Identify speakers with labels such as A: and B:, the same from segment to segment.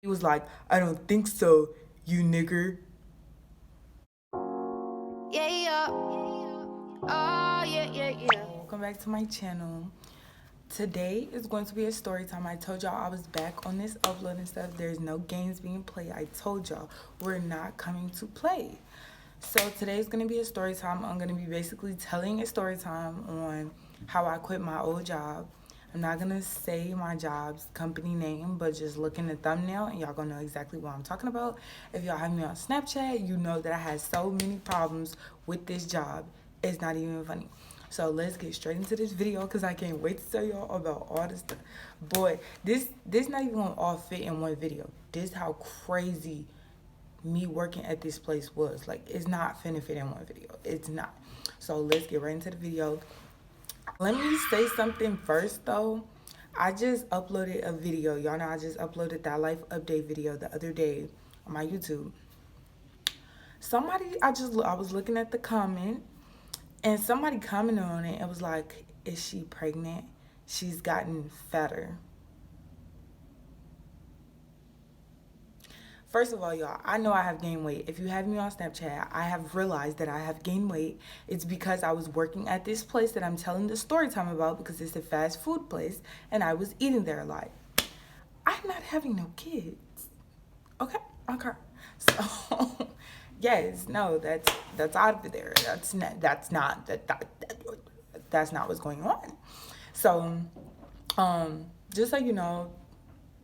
A: He was like, I don't think so, you nigger.
B: Yeah, yeah. Oh, yeah, yeah, yeah.
A: Welcome back to my channel. Today is going to be a story time. I told y'all I was back on this uploading stuff. There's no games being played. I told y'all we're not coming to play. So today's going to be a story time. I'm going to be basically telling a story time on how I quit my old job. I'm not going to say my job's company name, but just look in the thumbnail and y'all going to know exactly what I'm talking about. If y'all have me on Snapchat, you know that I had so many problems with this job. It's not even funny. So let's get straight into this video because I can't wait to tell y'all about all this stuff. Boy, this not even gonna all fit in one video. This how crazy me working at this place was. Like, it's not finna fit in one video. It's not. So let's get right into the video. Let me say something first though. I just uploaded a video. Y'all know I just uploaded that life update video the other day on my YouTube. I was looking at the comment and somebody commented on it and was like, is she pregnant? She's gotten fatter. First of all, y'all, I know I have gained weight. If you have me on Snapchat, I have realized that I have gained weight. It's because I was working at this place that I'm telling the story time about because it's a fast food place and I was eating there a lot. I'm not having no kids. Okay? Okay. So, yes, no, that's out of there. That's not what's going on. So, just so you know,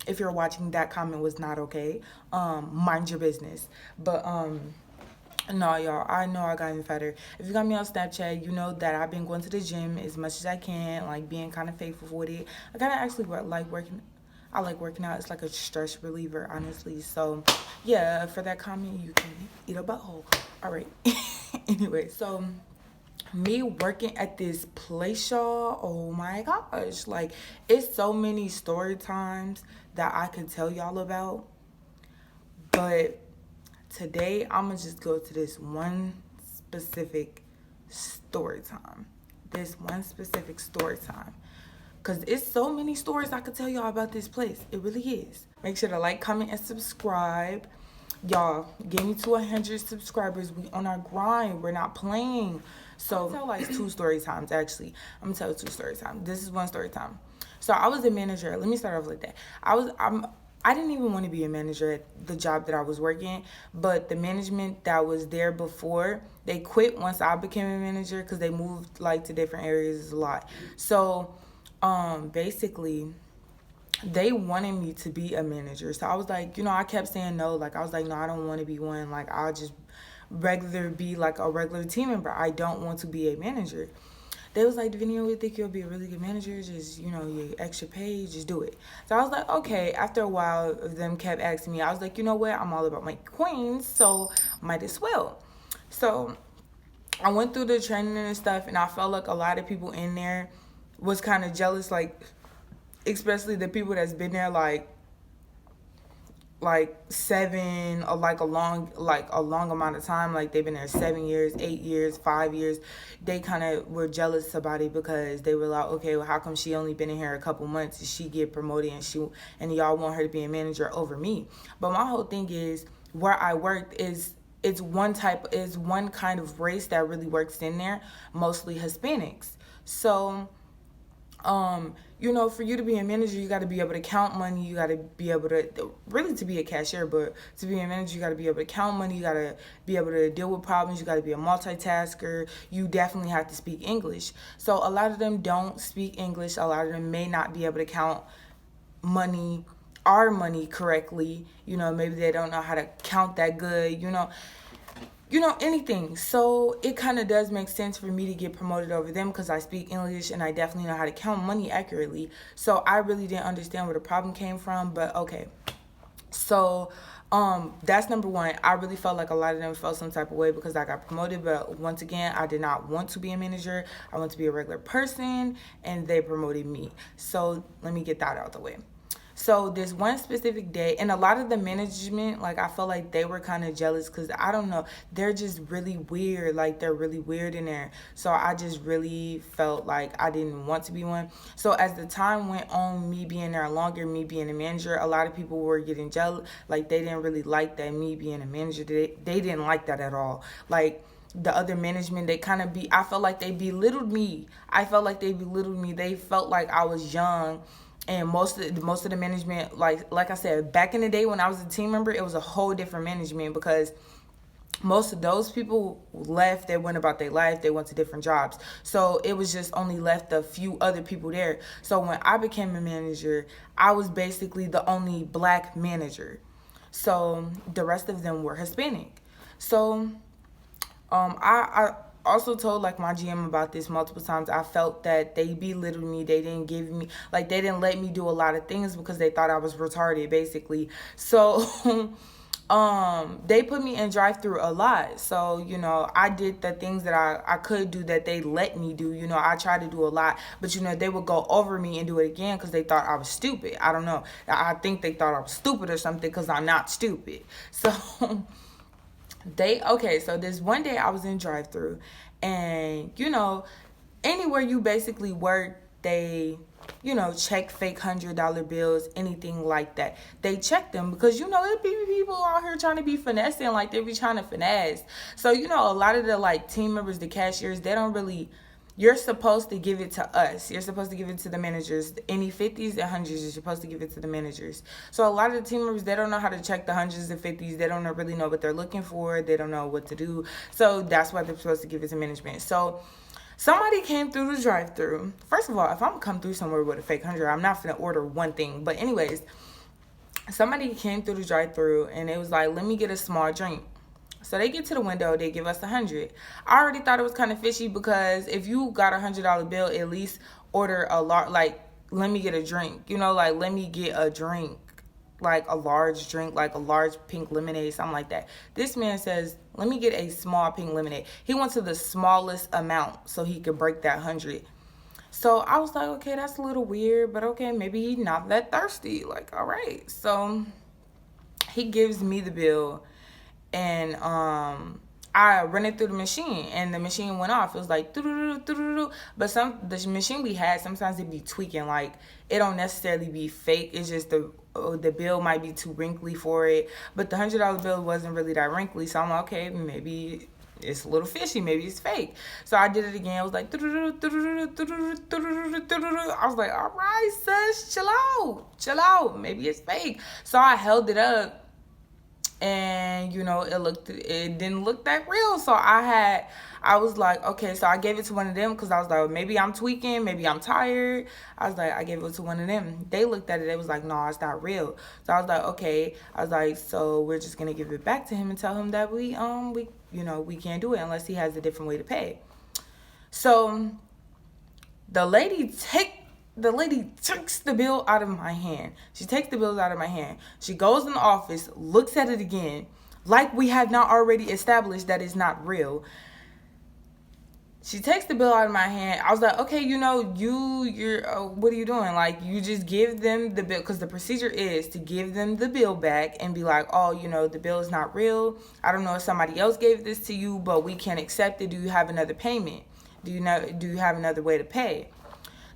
A: if you're watching, that comment was not okay. Mind your business. But no, y'all, I know I got fatter. If you got me on Snapchat, you know that I've been going to the gym as much as I can, like being kind of faithful with it. I kind of actually like working. I like working out. It's like a stress reliever, honestly. So, yeah, for that comment, you can eat a butthole. All right. Anyway, so me working at this place, y'all, oh my gosh. Like, it's so many story times that I can tell y'all about. But today, I'm going to just go to this one specific story time. This one specific story time. Because it's so many stories I could tell y'all about this place. It really is. Make sure to like, comment, and subscribe. Y'all, get me to 100 subscribers. We on our grind. We're not playing. So, tell like two story times, actually. I'm going to tell two story times. This is one story time. So, I was a manager. Let me start off like that. I didn't even want to be a manager at the job that I was working, but the management that was there before, they quit once I became a manager because they moved like to different areas a lot. So, basically they wanted me to be a manager. So I was like, I kept saying no. Like, I was like, no, I don't want to be one. Like, I'll just be like a regular team member. I don't want to be a manager. They was like, Davinia, we think you'll be a really good manager. Just, your extra pay, just do it. So I was like, okay. After a while, them kept asking me. I was like, you know what? I'm all about my queens, so might as well. So I went through the training and stuff, and I felt like a lot of people in there was kind of jealous, like, especially the people that's been there like 7 or like a long amount of time. Like, they've been there 7 years, 8 years, 5 years. They kind of were jealous about it because they were like, okay, well, how come she only been in here a couple months and she get promoted and y'all want her to be a manager over me? But my whole thing is, where I worked it's one kind of race that really works in there, mostly Hispanics. So for you to be a manager, you got to be able to count money. You got to be able to, really, to be a cashier, but to be a manager, you got to be able to count money. You got to be able to deal with problems. You got to be a multitasker. You definitely have to speak English. So a lot of them don't speak English. A lot of them may not be able to count our money correctly. Maybe they don't know how to count that good, anything. So it kind of does make sense for me to get promoted over them because I speak English and I definitely know how to count money accurately. So I really didn't understand where the problem came from, but okay. So that's number one. I really felt like a lot of them felt some type of way because I got promoted, but once again, I did not want to be a manager. I want to be a regular person, and they promoted me. So let me get that out of the way. So this one specific day, and a lot of the management, like I felt like they were kind of jealous because I don't know, they're just really weird. Like they're really weird in there. So I just really felt like I didn't want to be one. So as the time went on, me being there longer, me being a manager, a lot of people were getting jealous. Like they didn't really like that, me being a manager. They didn't like that at all. Like the other management, they kind of I felt like they belittled me. They felt like I was young. And most of the management, like I said, back in the day when I was a team member, it was a whole different management because most of those people left. They went about their life. They went to different jobs. So it was just only left a few other people there. So when I became a manager, I was basically the only black manager. So the rest of them were Hispanic. So I also told like my GM about this multiple times. I felt that they belittled me. They didn't give me, like, they didn't let me do a lot of things because they thought I was retarded, basically. So they put me in drive-through a lot. So, you know, I did the things that I could do that they let me do. You know, I tried to do a lot, but, you know, they would go over me and do it again because they thought I was stupid. I don't know. I think they thought I was stupid or something because I'm not stupid. So so this one day I was in drive-through, and, you know, anywhere you basically work, they, you know, check fake $100 bills, anything like that. They check them because, you know, it be people out here trying to be finessing, like they be trying to finesse. So, you know, a lot of the like team members, the cashiers, they don't really. You're supposed to give it to us. You're supposed to give it to the managers. Any 50s and 100s, you're supposed to give it to the managers. So a lot of the team members, they don't know how to check the 100s and 50s. They don't really know what they're looking for. They don't know what to do. So that's why they're supposed to give it to management. So somebody came through the drive-thru. First of all, if I'm going to come through somewhere with a fake 100, I'm not going to order one thing. But anyways, somebody came through the drive-thru, and it was like, let me get a small drink. So they get to the window, they give us 100. I already thought it was kind of fishy because if you got a $100 bill, at least order a lot. Like, let me get a drink. You know, like, let me get a drink, like a large drink, like a large pink lemonade, something like that. This man says, let me get a small pink lemonade. He went to the smallest amount so he could break that 100. So I was like, okay, that's a little weird, but okay, maybe he's not that thirsty. Like, all right. So he gives me the bill. And I run it through the machine, and the machine went off. It was like doo-doo-doo-doo-doo-doo. But the machine we had, sometimes it be tweaking. Like, it don't necessarily be fake. It's just the bill might be too wrinkly for it. But the $100 bill wasn't really that wrinkly. So I'm like, okay, maybe it's a little fishy. Maybe it's fake. So I did it again. I was like, I was like, all right, sis, chill out. Maybe it's fake. So I held it up. And, you know, it didn't look that real. So I was like, okay, so I gave it to one of them because I was like, maybe I'm tweaking, maybe I'm tired. I was like, I gave it to one of them. They looked at it, they was like, no, it's not real. So I was like, okay. I was like, so we're just gonna give it back to him and tell him that we can't do it unless he has a different way to pay. So the lady takes the bill out of my hand. She takes the bills out of my hand. She goes in the office, looks at it again, like we have not already established that it's not real. She takes the bill out of my hand. I was like, okay, you know, you're what are you doing? Like, you just give them the bill, because the procedure is to give them the bill back and be like, oh, you know, the bill is not real. I don't know if somebody else gave this to you, but we can't accept it. Do you have another payment? Do you have another way to pay?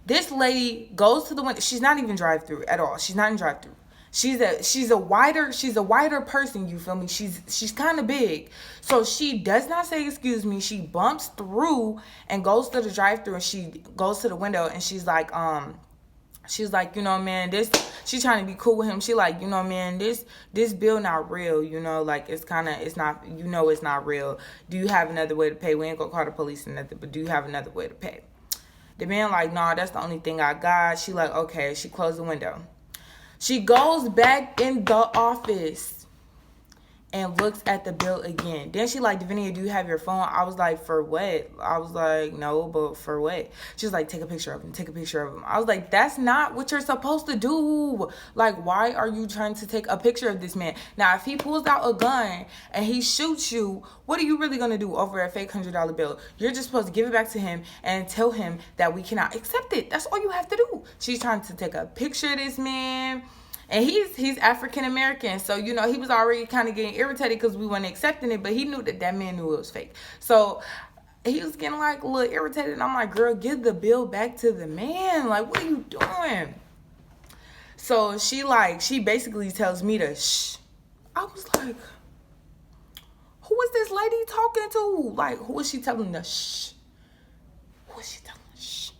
A: This lady goes to the window. She's not even drive-through at all. She's not in drive-through. She's a wider person, you feel me? She's kind of big. So she does not say excuse me. She bumps through and goes to the drive-through, and she goes to the window, and she's like, you know, man, she's trying to be cool with him. She like, you know, man, this bill not real, you know, like it's not, you know, it's not real. Do you have another way to pay? We ain't gonna call the police or nothing, but do you have another way to pay? The man like, nah, that's the only thing I got. She like, okay. She closed the window. She goes back in the office and looks at the bill again. Then she like, Davinia, do you have your phone? I was like, for what? I was like, no, but for what? She's like, take a picture of him. I was like, that's not what you're supposed to do. Like, why are you trying to take a picture of this man? Now, if he pulls out a gun and he shoots you, what are you really going to do over a fake $100 bill? You're just supposed to give it back to him and tell him that we cannot accept it. That's all you have to do. She's trying to take a picture of this man. And he's African American, so you know he was already kind of getting irritated because we weren't accepting it, but he knew that man knew it was fake. So he was getting like a little irritated, and I'm like, girl, give the bill back to the man. Like, what are you doing? So she basically tells me to shh. I was like, who is this lady talking to? Like, who is she telling to shh? Who is she telling to shh?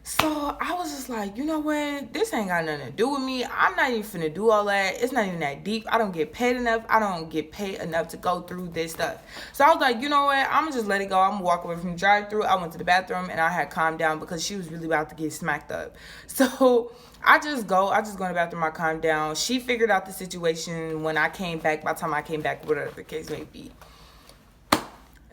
A: So I was just like, you know what? This ain't got nothing to do with me. I'm not even finna do all that. It's not even that deep. I don't get paid enough. I don't get paid enough to go through this stuff. So I was like, you know what? I'm gonna just let it go. I'm gonna walk away from the drive-thru. I went to the bathroom and I had calmed down because she was really about to get smacked up. So I just go in the bathroom. I calmed down. She figured out the situation when I came back. By the time I came back, whatever the case may be.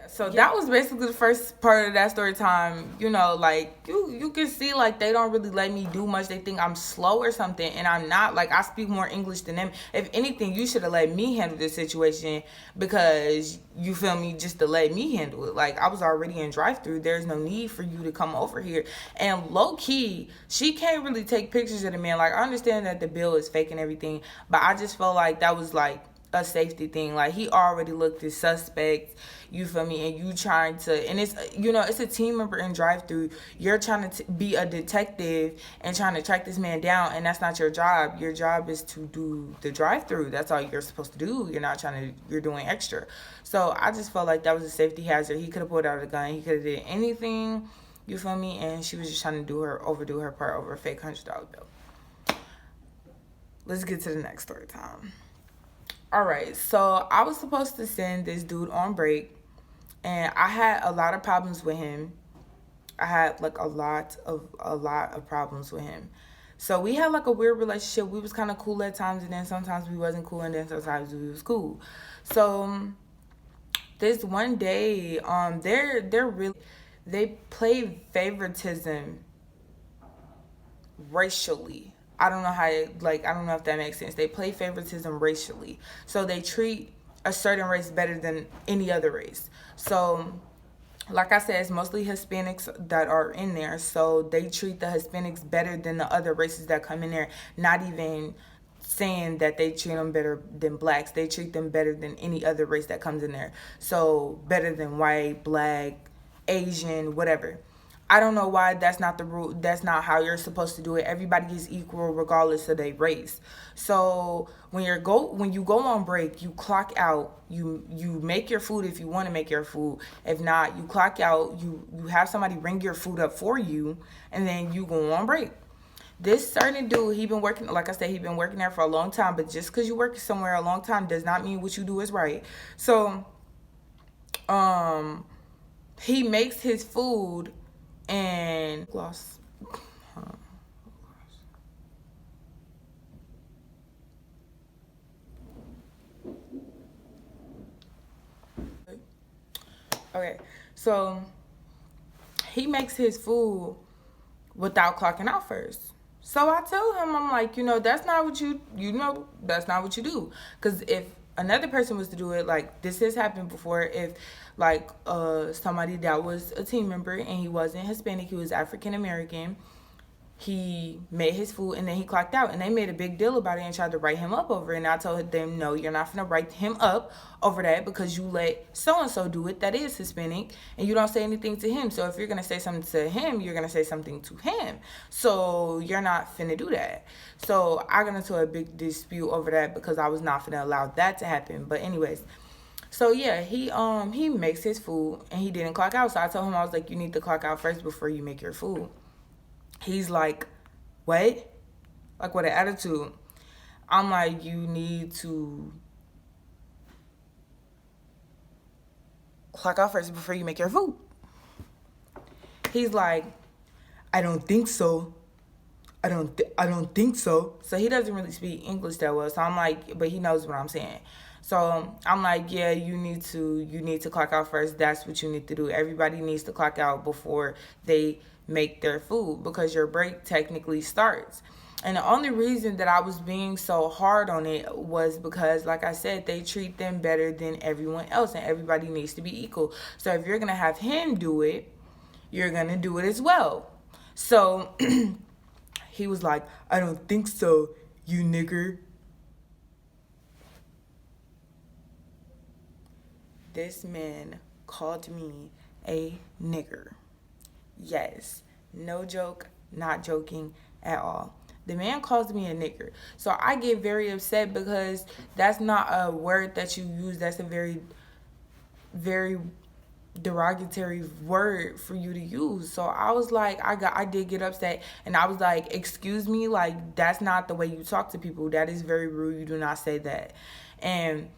A: So that was basically the first part of that story time. You know, like you can see like they don't really let me do much. They think I'm slow or something, and I'm not. Like, I speak more English than them. If anything, you should have let me handle this situation, because you feel me, just to let me handle it. Like, I was already in drive-thru. There's no need for you to come over here. And low key, she can't really take pictures of the man. Like, I understand that the bill is fake and everything, but I just felt like that was like a safety thing. Like, he already looked as suspect, you feel me, and you trying to, and it's, you know, it's a team member in drive-thru. You're trying to be a detective and trying to track this man down, and that's not your job. Your job is to do the drive-thru. That's all you're supposed to do. You're doing extra. So I just felt like that was a safety hazard. He could have pulled out a gun. He could have did anything, you feel me, and she was just trying to overdo her part over a fake $100 bill. Let's get to the next story time. Alright, so I was supposed to send this dude on break, and I had a lot of problems with him. I had like a lot of problems with him. So we had like a weird relationship. We was kind of cool at times, and then sometimes we wasn't cool, and then sometimes we was cool. So this one day, they play favoritism racially. I don't know I don't know if that makes sense. They play favoritism racially. So they treat a certain race better than any other race. So, like I said, it's mostly Hispanics that are in there. So they treat the Hispanics better than the other races that come in there. Not even saying that they treat them better than blacks. They treat them better than any other race that comes in there. So better than white, black, Asian, whatever. I don't know why that's not the rule. That's not how you're supposed to do it. Everybody is equal regardless of their race. So when you go on break, you clock out. You make your food if you want to make your food. If not, you clock out. You have somebody bring your food up for you, and then you go on break. This certain dude, he been working, like I said, he been working there for a long time. But just because you work somewhere a long time does not mean what you do is right. So, he makes his food. And gloss. Okay, so he makes his food without clocking out first. So I tell him, I'm like, that's not what that's not what you do. Because if another person was to do it, like this has happened before, if like somebody that was a team member and he wasn't Hispanic, he was African American, he made his food and then he clocked out, and they made a big deal about it and tried to write him up over it. And I told them, no, you're not gonna write him up over that, because you let so-and-so do it that is Hispanic, and you don't say anything to him. So if you're gonna say something to him, you're gonna say something to him. So you're not finna do that. So I got into a big dispute over that because I was not finna allow that to happen. But anyways, so yeah, he makes his food and he didn't clock out. So I told him, I was like, you need to clock out first before you make your food. He's like, what? Like, with an attitude. I'm like, you need to clock out first before you make your food. He's like, I don't think so. I don't think so. So he doesn't really speak English that well. So I'm like, but he knows what I'm saying. So I'm like, yeah, you need to clock out first. That's what you need to do. Everybody needs to clock out before they make their food, because your break technically starts. And the only reason that I was being so hard on it was because, like I said, they treat them better than everyone else, and everybody needs to be equal. So if you're going to have him do it, you're going to do it as well. So he was like, I don't think so. You nigger. This man called me a nigger. Yes, no joke, not joking at all. The man calls me a nigger. So I get very upset because that's not a word that you use. That's a very, very derogatory word for you to use. So I was like, I did get upset, and I was like, excuse me, like that's not the way you talk to people. That is very rude. You do not say that. And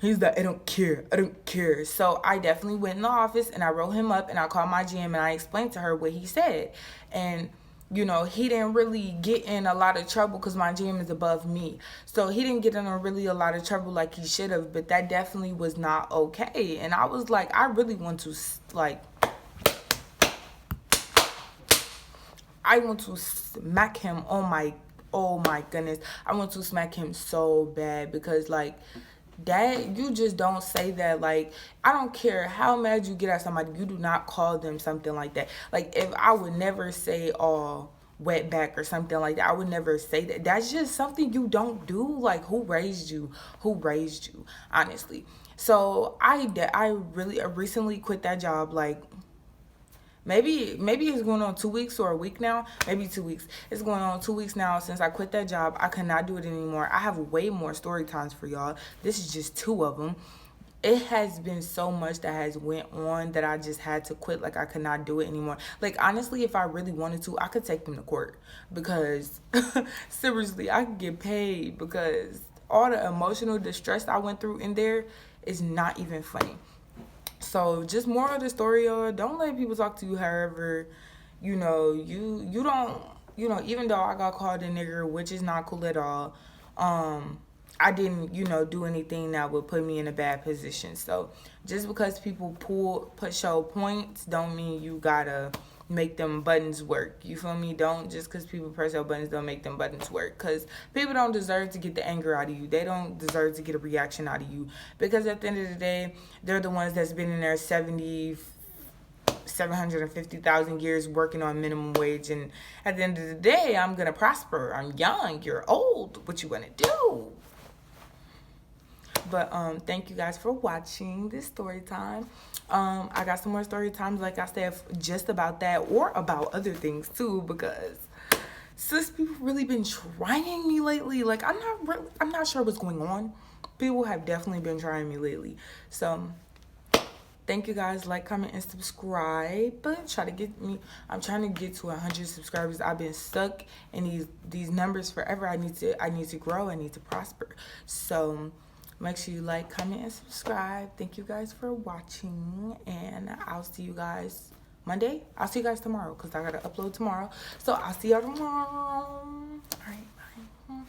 A: he's like, I don't care. I don't care. So I definitely went in the office and I wrote him up and I called my GM and I explained to her what he said. And you know, he didn't really get in a lot of trouble because my GM is above me. So he didn't get in a lot of trouble like he should have, but that definitely was not okay. And I was like, I really want to, like, I want to smack him. Oh my goodness. I want to smack him so bad because, like, that you just don't say that. Like, I don't care how mad you get at somebody, you do not call them something like that. Like, if I would never say wetback or something like that, I would never say that. That's just something you don't do. Like, who raised you, honestly. So I really recently quit that job. Like, maybe it's going on 2 weeks or a week now. Maybe 2 weeks. It's going on 2 weeks now since I quit that job. I cannot do it anymore. I have way more story times for y'all. This is just 2 of them. It has been so much that has went on that I just had to quit. Like, I could not do it anymore. Like, honestly, if I really wanted to, I could take them to court. Because, seriously, I could get paid. Because all the emotional distress I went through in there is not even funny. So just more of the story, y'all. Don't let people talk to you however, you know, you don't, you know, even though I got called a nigger, which is not cool at all, I didn't, you know, do anything that would put me in a bad position. So just because people show points don't mean you gotta make them buttons work. You feel me? Don't just because people press your buttons don't make them buttons work. Because people don't deserve to get the anger out of you. They don't deserve to get a reaction out of you. Because at the end of the day, they're the ones that's been in there 750,000 years working on minimum wage. And at the end of the day, I'm going to prosper. I'm young. You're old. What you going to do? But thank you guys for watching this story time. I got some more story times, like I said, just about that or about other things too, because sis, people really been trying me lately. Like, I'm not sure what's going on. People have definitely been trying me lately. So thank you guys. Like, comment, and subscribe. I'm trying to get to 100 subscribers. I've been stuck in these numbers forever. I need to grow. I need to prosper. So make sure you like, comment, and subscribe. Thank you guys for watching, and I'll see you guys Monday. I'll see you guys tomorrow because I gotta upload tomorrow. So I'll see y'all tomorrow. All right, bye.